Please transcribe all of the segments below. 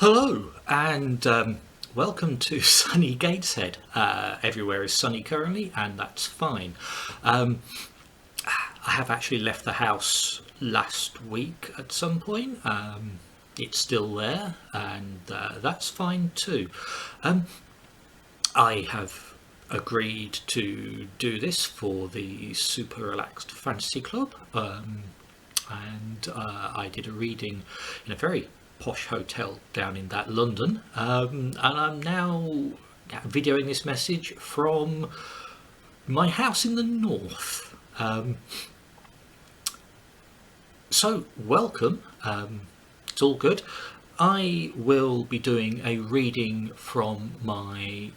Hello and welcome to sunny Gateshead. Everywhere is sunny currently, and that's fine. I have actually left the house last week at some point. It's still there, and that's fine too. I have agreed to do this for the Super Relaxed Fantasy Club, and I did a reading in a very posh hotel down in that London, and I'm now videoing this message from my house in the north. So welcome, it's all good. I will be doing a reading from my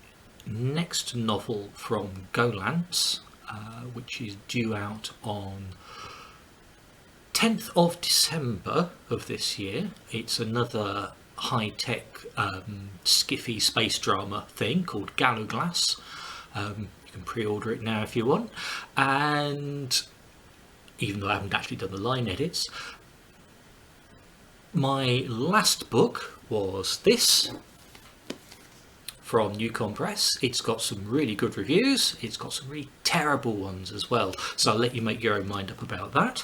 next novel from Golance, which is due out on 10th of December of this year. It's another high-tech skiffy space drama thing called Gallowglass. You can pre-order it now if you want, and even though I haven't actually done the line edits. My last book was this from Newcom Press. It's got some really good reviews, it's got some really terrible ones as well, so I'll let you make your own mind up about that.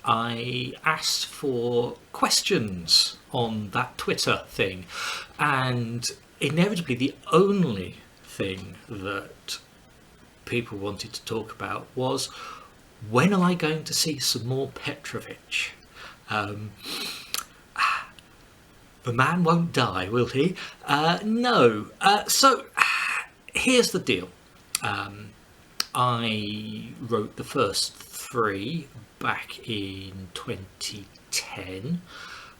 I asked for questions on that Twitter thing, and inevitably the only thing that people wanted to talk about was, when am I going to see some more Petrovich? The man won't die, will he? No. So here's the deal. I wrote the first 3 back in 2010,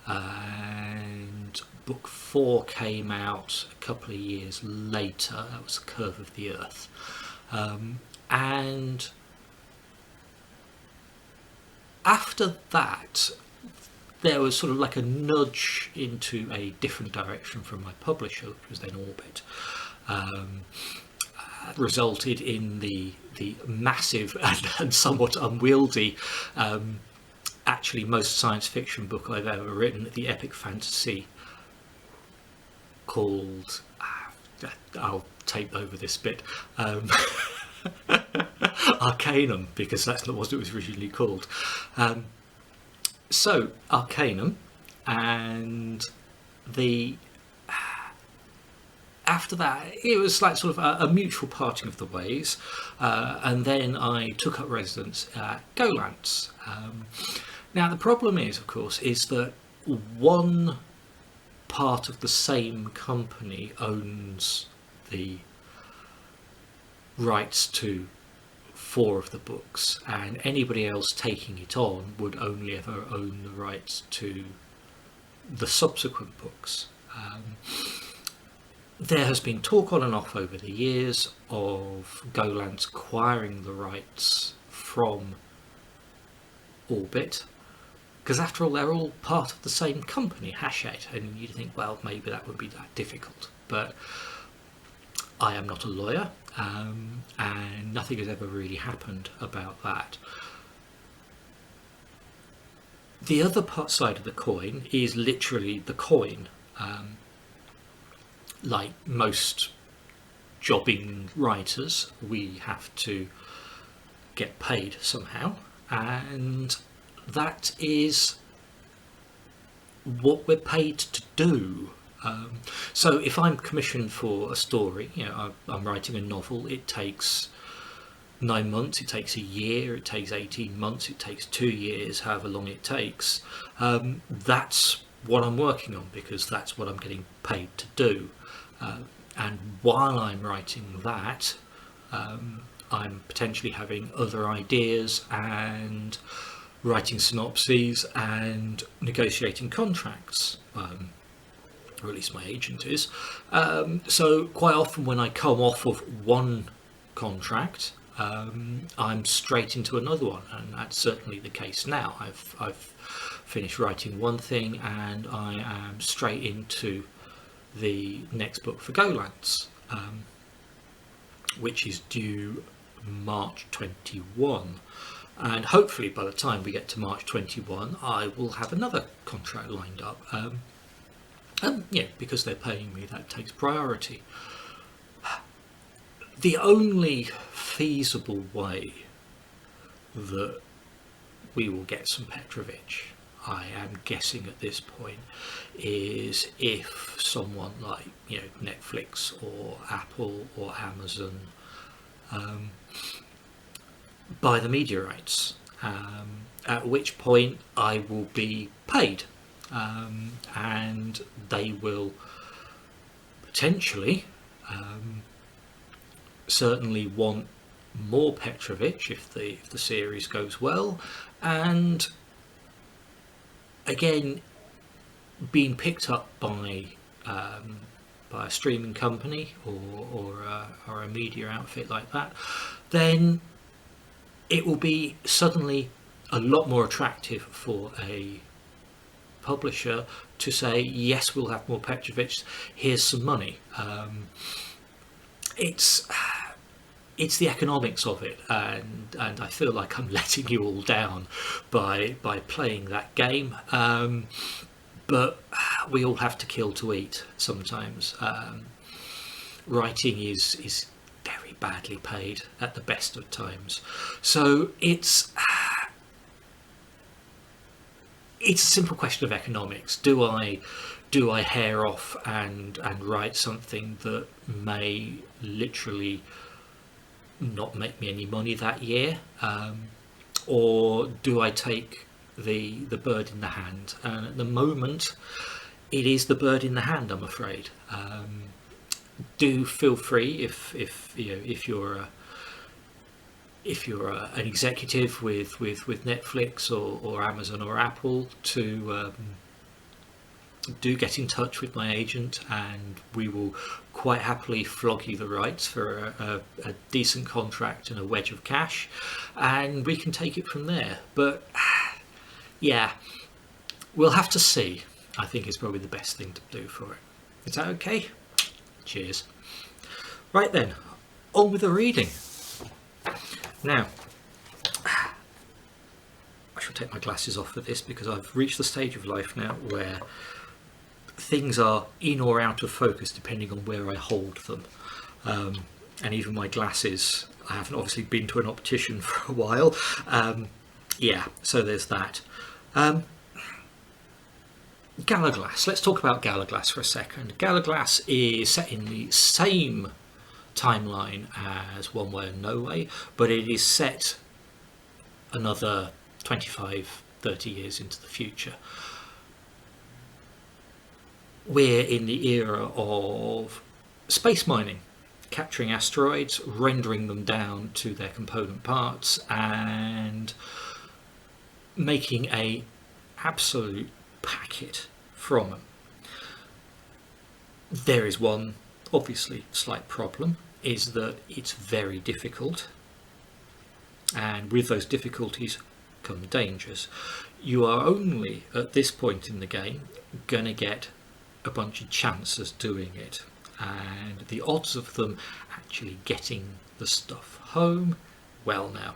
and book 4 came out a couple of years later. That was Curve of the Earth, and after that there was sort of like a nudge into a different direction from my publisher, which was then Orbit. Resulted in the massive and somewhat unwieldy, actually most science fiction book I've ever written, the epic fantasy called, I'll tape over this bit, Arcanum, because that's not what it was originally called. So Arcanum, and after that it was like sort of a mutual parting of the ways, and then I took up residence at Golance. Now the problem is, of course, is that one part of the same company owns the rights to 4 of the books, and anybody else taking it on would only ever own the rights to the subsequent books. There has been talk on and off over the years of Golance acquiring the rights from Orbit, because after all they're all part of the same company, Hachette, and you'd think, well, maybe that would be that difficult, but I am not a lawyer, and nothing has ever really happened about that. The other side of the coin is literally the coin. Like most jobbing writers, we have to get paid somehow, and that is what we're paid to do. So if I'm commissioned for a story, I'm writing a novel, it takes 9 months, it takes a year, it takes 18 months, it takes 2 years, however long it takes. That's what I'm working on, because that's what I'm getting paid to do. And while I'm writing that, I'm potentially having other ideas and writing synopses and negotiating contracts, or at least my agent is. So quite often when I come off of one contract, I'm straight into another one, and that's certainly the case now. I've finished writing one thing and I am straight into the next book for Golance, which is due March 21, and hopefully by the time we get to March 21 I will have another contract lined up. Yeah, because they're paying me, that takes priority. The only feasible way that we will get some Petrovich, I am guessing at this point, is if someone like, you know, Netflix or Apple or Amazon buy the media rights, at which point I will be paid, and they will potentially certainly want more Petrovich if the series goes well, and again being picked up by a streaming company or a media outfit like that, then it will be suddenly a lot more attractive for a publisher to say, yes, we'll have more Petrovich, here's some money. It's the economics of it, and I feel like I'm letting you all down by playing that game, but we all have to kill to eat sometimes. Writing is very badly paid at the best of times, so it's a simple question of economics. Do I hair off and write something that may literally not make me any money that year, or do I take the bird in the hand? And at the moment it is the bird in the hand, I'm afraid. Do feel free, if you know, if you're an executive with Netflix or Amazon or Apple, to do get in touch with my agent, and we will quite happily flog you the rights for a decent contract and a wedge of cash, and we can take it from there. But yeah, we'll have to see, I think is probably the best thing to do for it. Is that okay? Cheers. Right then, on with the reading. Now, I shall take my glasses off for this, because I've reached the stage of life now where things are in or out of focus depending on where I hold them, and even my glasses, I haven't obviously been to an optician for a while. Yeah, so there's that. Galaglass. Let's talk about Galaglass for a second. Galaglass is set in the same timeline as One Way and No Way, but it is set another 25-30 years into the future. We're in the era of space mining, capturing asteroids, rendering them down to their component parts, and making a absolute packet from them. There is one obviously slight problem, is that it's very difficult, and with those difficulties come dangers. You are only at this point in the game going to get a bunch of chances doing it, and the odds of them actually getting the stuff home, well, now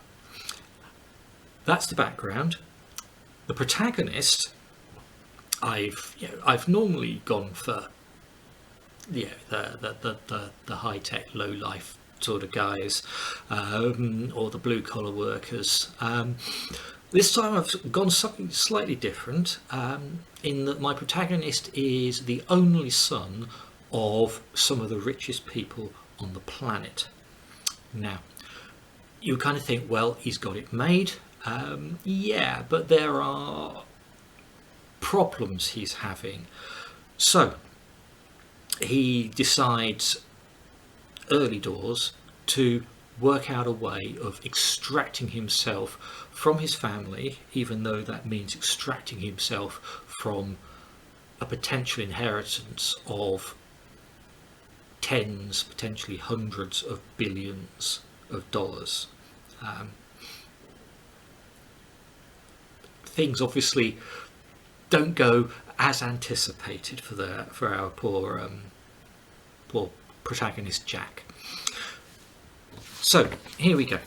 that's the background. The protagonist, I've normally gone for the high tech, low life sort of guys, or the blue collar workers. This time I've gone something slightly different, in that my protagonist is the only son of some of the richest people on the planet. Now, you kind of think, well, he's got it made. Yeah, but there are problems he's having. So he decides early doors to work out a way of extracting himself from his family, even though that means extracting himself from a potential inheritance of tens, potentially hundreds of billions of dollars. Things obviously don't go as anticipated for our poor protagonist Jack. So here we go.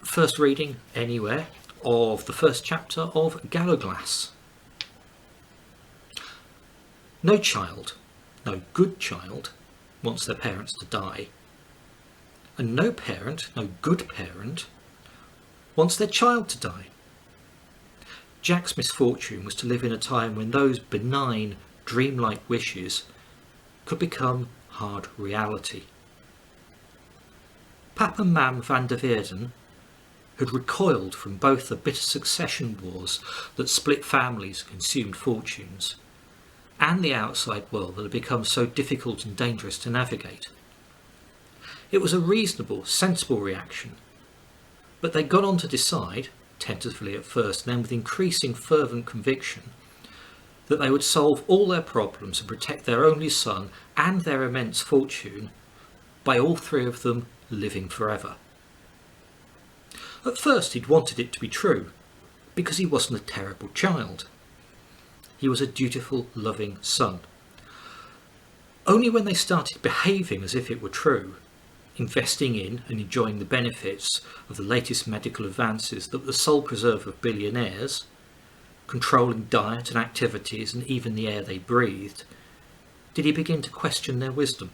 First reading anywhere of the first chapter of Galaglass. No child, no good child, wants their parents to die. And no parent, no good parent, wants their child to die. Jack's misfortune was to live in a time when those benign, dreamlike wishes could become hard reality. Pap and Mam van der Veerden had recoiled from both the bitter succession wars that split families and consumed fortunes, and the outside world that had become so difficult and dangerous to navigate. It was a reasonable, sensible reaction, but they got on to decide, tentatively at first and then with increasing fervent conviction, that they would solve all their problems and protect their only son and their immense fortune by all three of them living forever. At first he'd wanted it to be true, because he wasn't a terrible child. He was a dutiful, loving son. Only when they started behaving as if it were true, investing in and enjoying the benefits of the latest medical advances that were the sole preserve of billionaires, controlling diet and activities and even the air they breathed, did he begin to question their wisdom.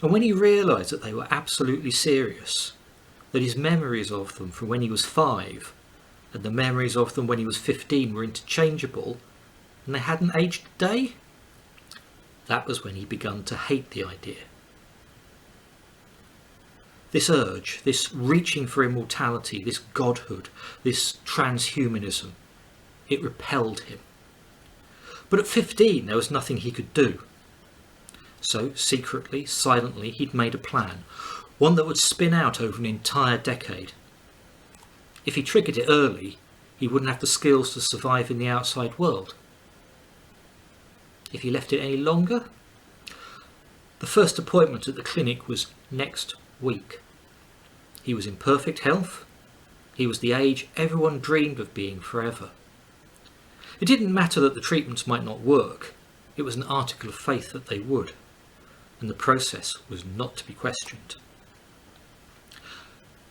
And when he realised that they were absolutely serious, that his memories of them from when he was 5 and the memories of them when he was 15 were interchangeable and they hadn't aged a day, that was when he began to hate the idea. This urge, this reaching for immortality, this godhood, this transhumanism, it repelled him. But at 15 there was nothing he could do. So, secretly, silently, he'd made a plan, one that would spin out over an entire decade. If he triggered it early, he wouldn't have the skills to survive in the outside world. If he left it any longer, the first appointment at the clinic was next week. He was in perfect health. He was the age everyone dreamed of being forever. It didn't matter that the treatments might not work. It was an article of faith that they would, and the process was not to be questioned.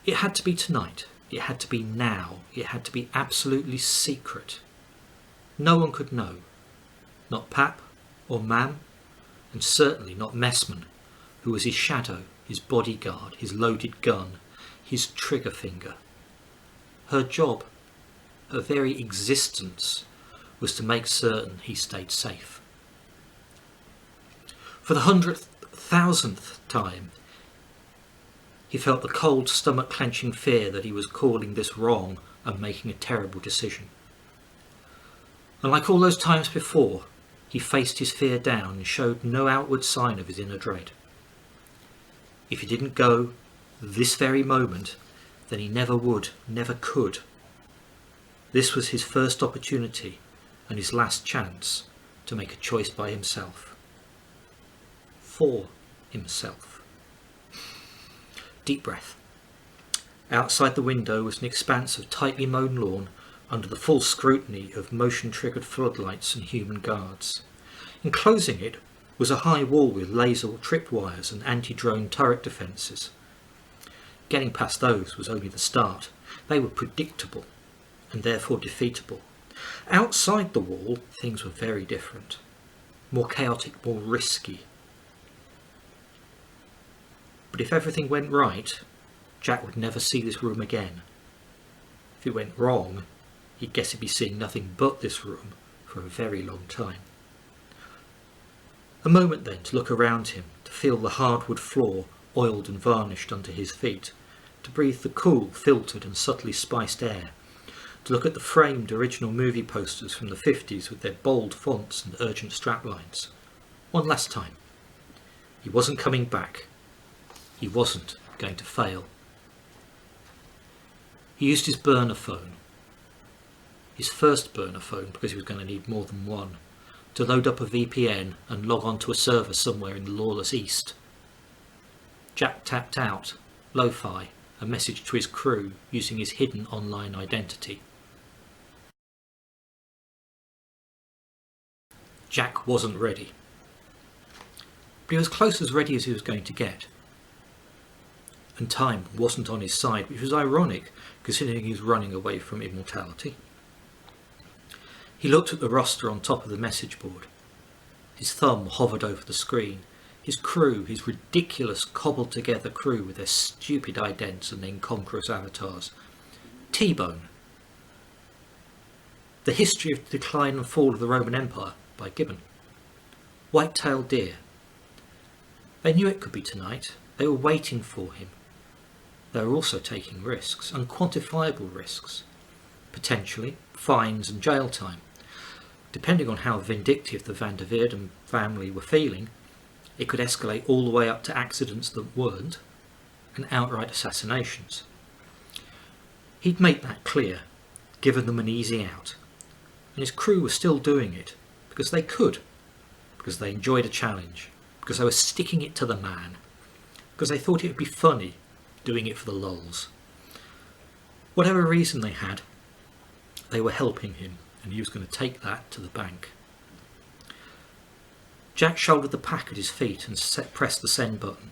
It had to be tonight. It had to be now. It had to be absolutely secret. No one could know. Not Pap or Mam, and certainly not Messman, who was his shadow, his bodyguard, his loaded gun, his trigger finger. Her job, her very existence, was to make certain he stayed safe. For the 100,000th time, he felt the cold stomach-clenching fear that he was calling this wrong and making a terrible decision. And like all those times before, he faced his fear down and showed no outward sign of his inner dread. If he didn't go this very moment, then he never would, never could. This was his first opportunity and his last chance to make a choice by himself. For himself. Deep breath. Outside the window was an expanse of tightly mown lawn under the full scrutiny of motion-triggered floodlights and human guards. Enclosing it was a high wall with laser tripwires and anti-drone turret defences. Getting past those was only the start. They were predictable and therefore defeatable. Outside the wall, things were very different. More chaotic, more risky. But if everything went right, Jack would never see this room again. If it went wrong, he'd guess he'd be seeing nothing but this room for a very long time. A moment then to look around him, to feel the hardwood floor oiled and varnished under his feet, to breathe the cool, filtered and subtly spiced air, to look at the framed original movie posters from the 50s with their bold fonts and urgent straplines. One last time. He wasn't coming back. He wasn't going to fail. He used his burner phone, his first burner phone because he was going to need more than one, to load up a VPN and log on to a server somewhere in the lawless East. Jack tapped out, lo-fi, a message to his crew using his hidden online identity. Jack wasn't ready. But he was close as ready as he was going to get. And time wasn't on his side, which was ironic considering he was running away from immortality. He looked at the roster on top of the message board. His thumb hovered over the screen. His crew, his ridiculous cobbled-together crew with their stupid idents and incongruous avatars. T-Bone. The History of the Decline and Fall of the Roman Empire by Gibbon. White-tailed deer. They knew it could be tonight. They were waiting for him. They were also taking risks, unquantifiable risks. Potentially fines and jail time. Depending on how vindictive the Van der Veerden family were feeling, it could escalate all the way up to accidents that weren't, and outright assassinations. He'd made that clear, given them an easy out, and his crew were still doing it because they could, because they enjoyed a challenge, because they were sticking it to the man, because they thought it would be funny doing it for the lulz. Whatever reason they had, they were helping him, and he was going to take that to the bank. Jack shouldered the pack at his feet and pressed the send button.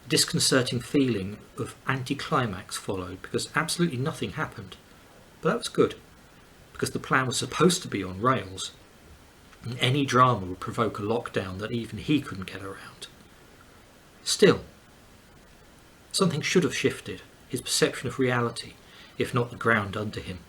A disconcerting feeling of anticlimax followed because absolutely nothing happened. But that was good, because the plan was supposed to be on rails, and any drama would provoke a lockdown that even he couldn't get around. Still, something should have shifted, his perception of reality, if not the ground under him.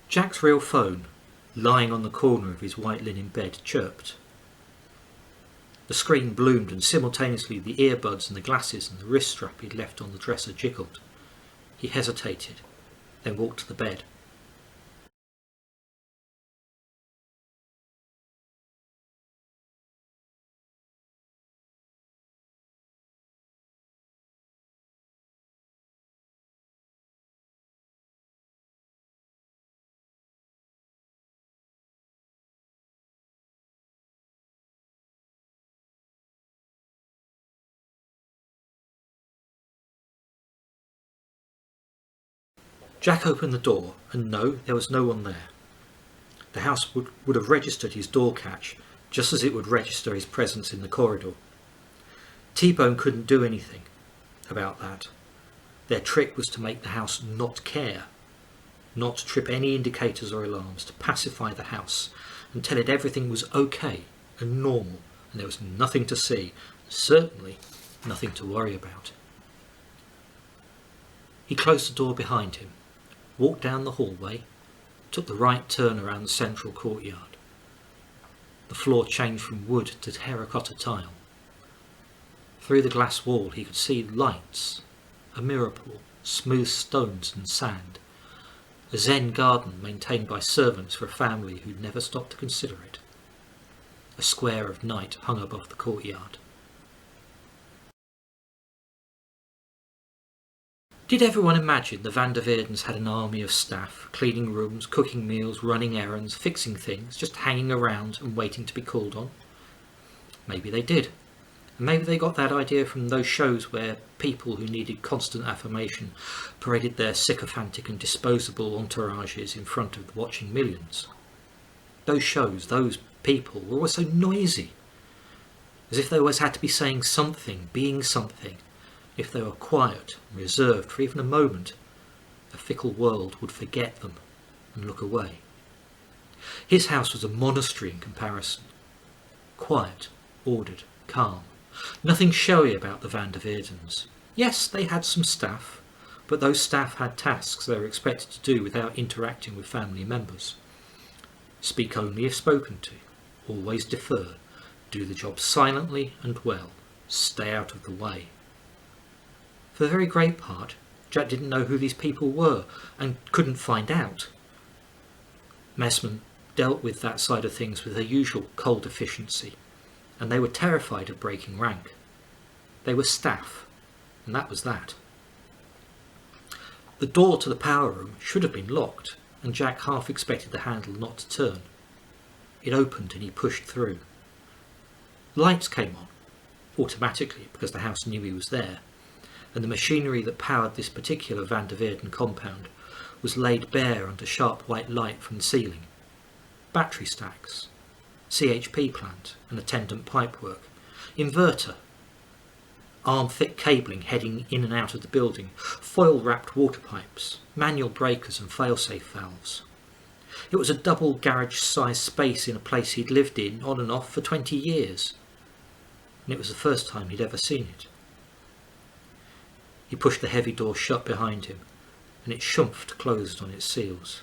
Jack's real phone, lying on the corner of his white linen bed, chirped. The screen bloomed and simultaneously the earbuds and the glasses and the wrist strap he'd left on the dresser jiggled. He hesitated, then walked to the bed. Jack opened the door, and no, there was no one there. The house would have registered his door catch, just as it would register his presence in the corridor. T-Bone couldn't do anything about that. Their trick was to make the house not care, not to trip any indicators or alarms, to pacify the house and tell it everything was okay and normal and there was nothing to see, certainly nothing to worry about. He closed the door behind him, walked down the hallway, took the right turn around the central courtyard. The floor changed from wood to terracotta tile. Through the glass wall he could see lights, a mirror pool, smooth stones and sand, a Zen garden maintained by servants for a family who'd never stopped to consider it. A square of night hung above the courtyard. Did everyone imagine the Van der Veerdens had an army of staff, cleaning rooms, cooking meals, running errands, fixing things, just hanging around and waiting to be called on? Maybe they did. And maybe they got that idea from those shows where people who needed constant affirmation paraded their sycophantic and disposable entourages in front of the watching millions. Those shows, those people, were always so noisy, as if they always had to be saying something, being something. If they were quiet and reserved for even a moment, the fickle world would forget them and look away. His house was a monastery in comparison. Quiet, ordered, calm. Nothing showy about the Van der Veerdens. Yes, they had some staff, but those staff had tasks they were expected to do without interacting with family members. Speak only if spoken to. Always defer. Do the job silently and well. Stay out of the way. For the very great part, Jack didn't know who these people were and couldn't find out. Messmen dealt with that side of things with their usual cold efficiency, and they were terrified of breaking rank. They were staff, and that was that. The door to the power room should have been locked, and Jack half expected the handle not to turn. It opened and he pushed through. Lights came on, automatically because the house knew he was there, and the machinery that powered this particular Van der Weerden compound was laid bare under sharp white light from the ceiling. Battery stacks, CHP plant and attendant pipework, inverter, arm-thick cabling heading in and out of the building, foil-wrapped water pipes, manual breakers and fail-safe valves. It was a double garage-sized space in a place he'd lived in on and off for 20 years, and it was the first time he'd ever seen it. He pushed the heavy door shut behind him, and it shumphed closed on its seals.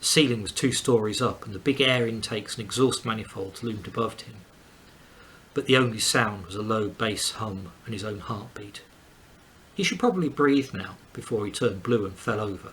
The ceiling was 2 stories up, and the big air intakes and exhaust manifolds loomed above him. But the only sound was a low bass hum and his own heartbeat. He should probably breathe now before he turned blue and fell over.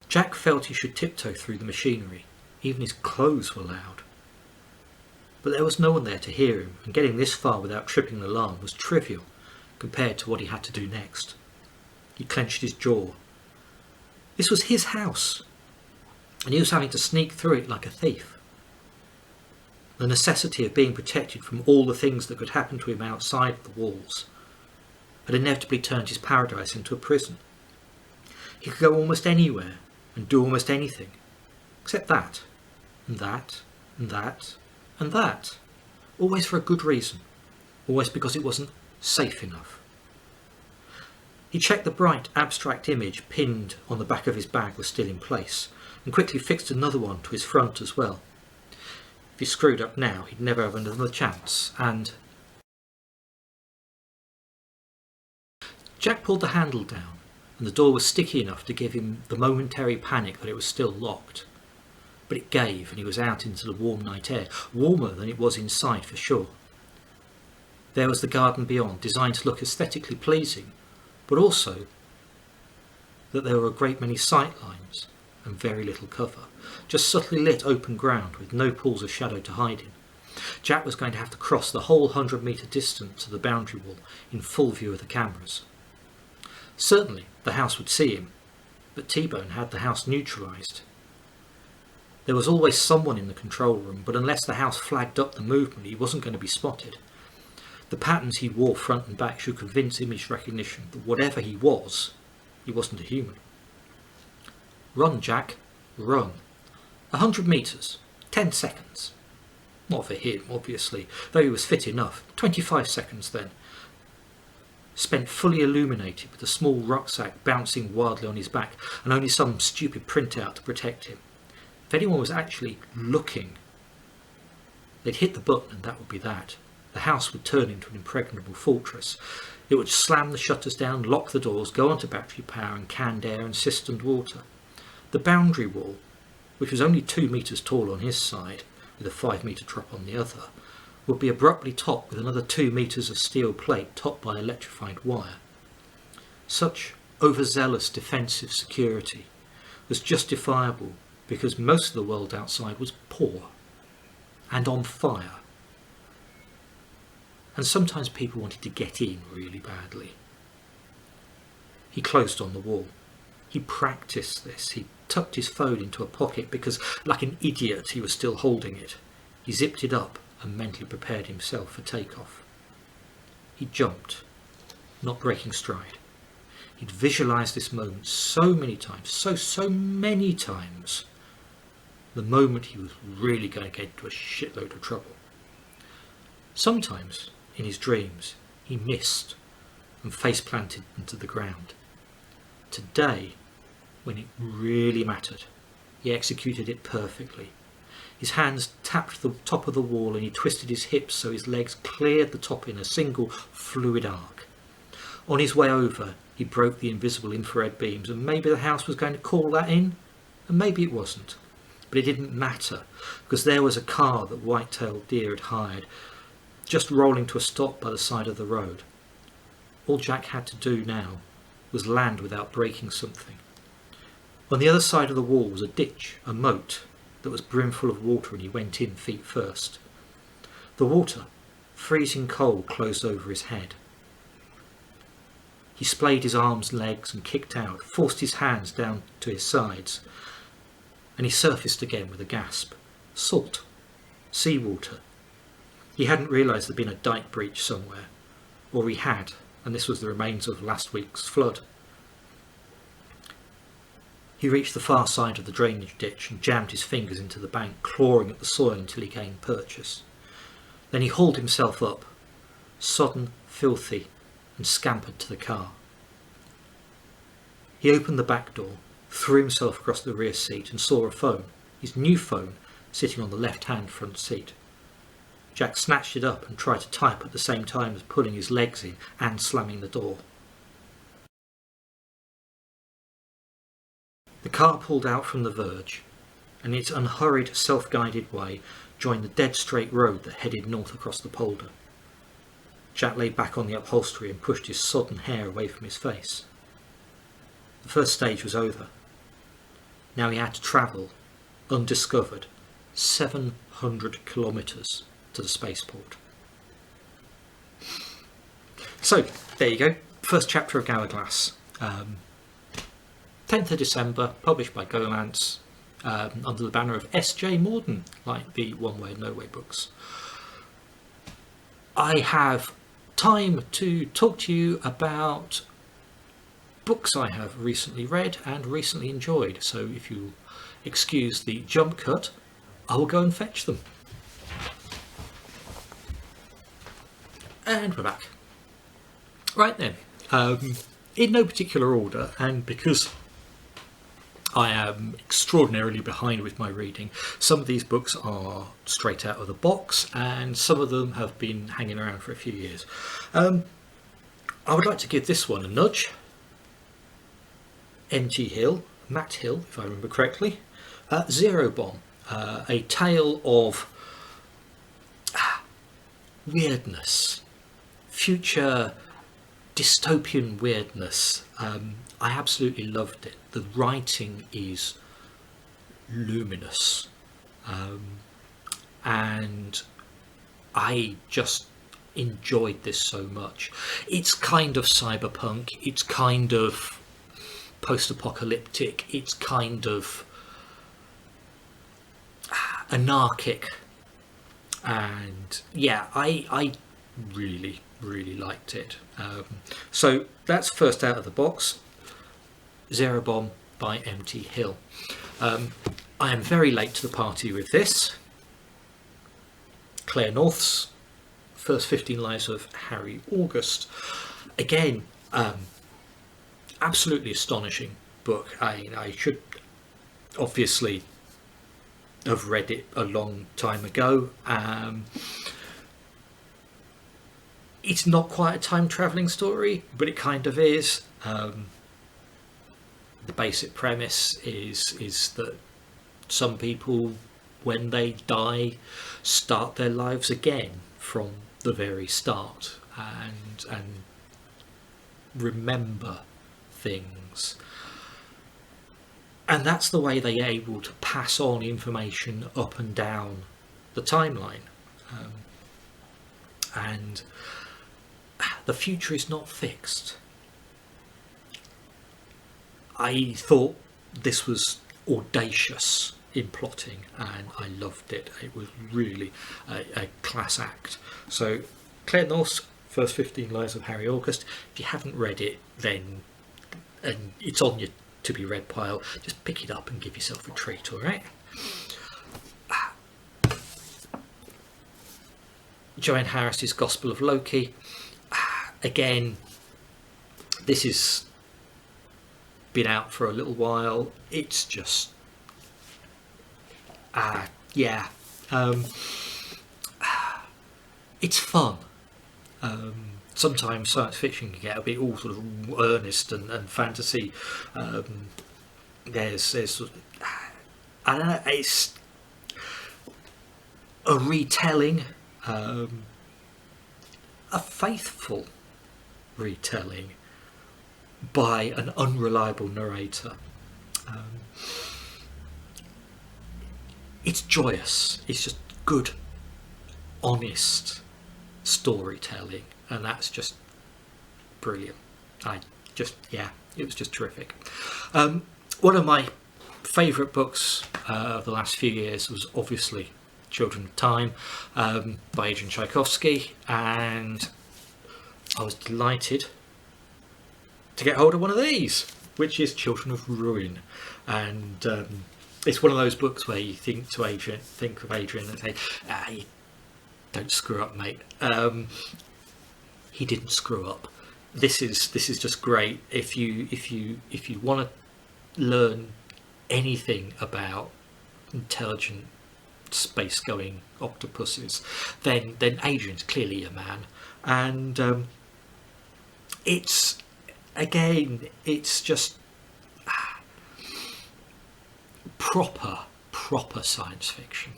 Jack felt he should tiptoe through the machinery. Even his clothes were loud. But there was no one there to hear him, and getting this far without tripping an alarm was trivial compared to what he had to do next. He clenched his jaw. This was his house, and he was having to sneak through it like a thief. The necessity of being protected from all the things that could happen to him outside the walls had inevitably turned his paradise into a prison. He could go almost anywhere and do almost anything, except that, and that, and that, and that, always for a good reason, always because it wasn't safe enough. He checked the bright, abstract image pinned on the back of his bag was still in place, and quickly fixed another one to his front as well. If he screwed up now, he'd never have another chance, and... Jack pulled the handle down, and the door was sticky enough to give him the momentary panic that it was still locked. But it gave, and he was out into the warm night air, warmer than it was inside for sure. There was the garden beyond, designed to look aesthetically pleasing, but also that there were a great many sight lines and very little cover, just subtly lit open ground with no pools of shadow to hide in. Jack was going to have to cross the whole 100-metre distance to the boundary wall in full view of the cameras. Certainly the house would see him, but T-Bone had the house neutralised. There was always someone in the control room, but unless the house flagged up the movement, he wasn't going to be spotted. The patterns he wore front and back should convince image recognition that whatever he wasn't a human. Run, Jack, run. 100 metres, 10 seconds. Not for him, obviously, though he was fit enough. 25 seconds then. Spent fully illuminated with a small rucksack bouncing wildly on his back and only some stupid printout to protect him. If anyone was actually looking, they'd hit the button and that would be that. The house would turn into an impregnable fortress. It would slam the shutters down, lock the doors, go onto battery power and canned air and cisterned water. The boundary wall, which was only 2 metres tall on his side, with a 5-metre drop on the other, would be abruptly topped with another 2 metres of steel plate topped by electrified wire. Such overzealous defensive security was justifiable because most of the world outside was poor and on fire. And sometimes people wanted to get in really badly. He closed on the wall. He practiced this. He tucked his phone into a pocket because, like an idiot, he was still holding it. He zipped it up and mentally prepared himself for takeoff. He jumped, not breaking stride. He'd visualised this moment so many times, so many times, the moment he was really going to get into a shitload of trouble. Sometimes, in his dreams, he missed and face-planted into the ground. Today, when it really mattered, he executed it perfectly. His hands tapped the top of the wall and he twisted his hips so his legs cleared the top in a single fluid arc. On his way over, he broke the invisible infrared beams, and maybe the house was going to call that in, and maybe it wasn't. But it didn't matter, because there was a car that White-tailed Deer had hired, just rolling to a stop by the side of the road. All Jack had to do now was land without breaking something. On the other side of the wall was a ditch, a moat, that was brimful of water, and he went in feet first. The water, freezing cold, closed over his head. He splayed his arms and legs and kicked out, forced his hands down to his sides, and he surfaced again with a gasp. Salt. Seawater. He hadn't realised there'd been a dike breach somewhere. Or he had, and this was the remains of last week's flood. He reached the far side of the drainage ditch and jammed his fingers into the bank, clawing at the soil until he gained purchase. Then he hauled himself up, sodden, filthy, and scampered to the car. He opened the back door, threw himself across the rear seat and saw a phone, his new phone, sitting on the left-hand front seat. Jack snatched it up and tried to type at the same time as pulling his legs in and slamming the door. The car pulled out from the verge, and its unhurried, self-guided way joined the dead straight road that headed north across the polder. Jack lay back on the upholstery and pushed his sodden hair away from his face. The first stage was over. Now he had to travel, undiscovered, 700 kilometres to the spaceport. So, there you go. First chapter of Hourglass. 10th of December, published by Golance, under the banner of S J Morden, like the One Way No Way books. I have time to talk to you about books I have recently read and recently enjoyed. So if you excuse the jump cut, I will go and fetch them. And we're back. Right then, in no particular order, and because I am extraordinarily behind with my reading, some of these books are straight out of the box and some of them have been hanging around for a few years. I would like to give this one a nudge. M.T. Hill, Matt Hill, if I remember correctly. Zero Bomb, a tale of weirdness, future dystopian weirdness. I absolutely loved it. The writing is luminous, and I just enjoyed this so much. It's kind of cyberpunk, it's kind of post-apocalyptic, it's kind of anarchic, and yeah, I really liked it. So that's first out of the box, Zero Bomb by M.T. Hill. I am very late to the party with this. Claire North's First 15 Lives of Harry August. Again, absolutely astonishing book. I should obviously have read it a long time ago. It's not quite a time travelling story, but it kind of is. The basic premise is that some people, when they die, start their lives again from the very start and remember things. And that's the way they're able to pass on information up and down the timeline. And the future is not fixed. I thought this was audacious in plotting and I loved it. It was really a class act. So Claire North's First 15 Lives of Harry August. If you haven't read it, then and it's on your to be read pile, just pick it up and give yourself a treat, alright? Joanne Harris's Gospel of Loki. Again, this has been out for a little while. It's just it's fun. Sometimes science fiction can get a bit all sort of earnest and fantasy. There's I don't know, it's a retelling, a faithful retelling by an unreliable narrator. It's joyous. It's just good, honest storytelling, and that's just brilliant. It was just terrific. One of my favourite books of the last few years was obviously Children of Time by Adrian Tchaikovsky, and I was delighted to get hold of one of these, which is Children of Ruin. And it's one of those books where you think of Adrian and say, you don't screw up, mate. He didn't screw up. This is just great. If you want to learn anything about intelligent space-going octopuses, then Adrian's clearly your man. And it's just proper science fiction,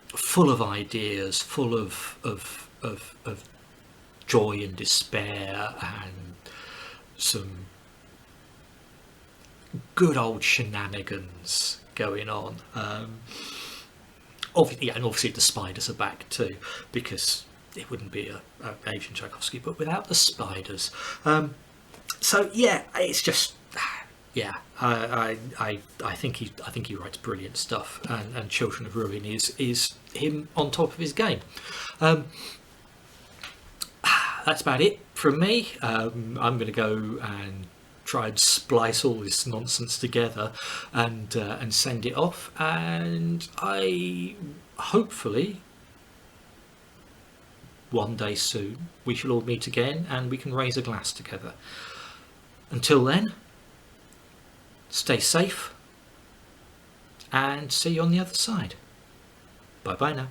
full of ideas, full of joy and despair, and some good old shenanigans going on. Obviously the spiders are back too, because it wouldn't be a Adrian Tchaikovsky book without the spiders. So yeah, it's just I think he writes brilliant stuff, and Children of Ruin is him on top of his game. That's about it from me. I'm going to go and try and splice all this nonsense together and send it off, and I hopefully one day soon we shall all meet again and we can raise a glass together. Until then, stay safe and see you on the other side. Bye bye now.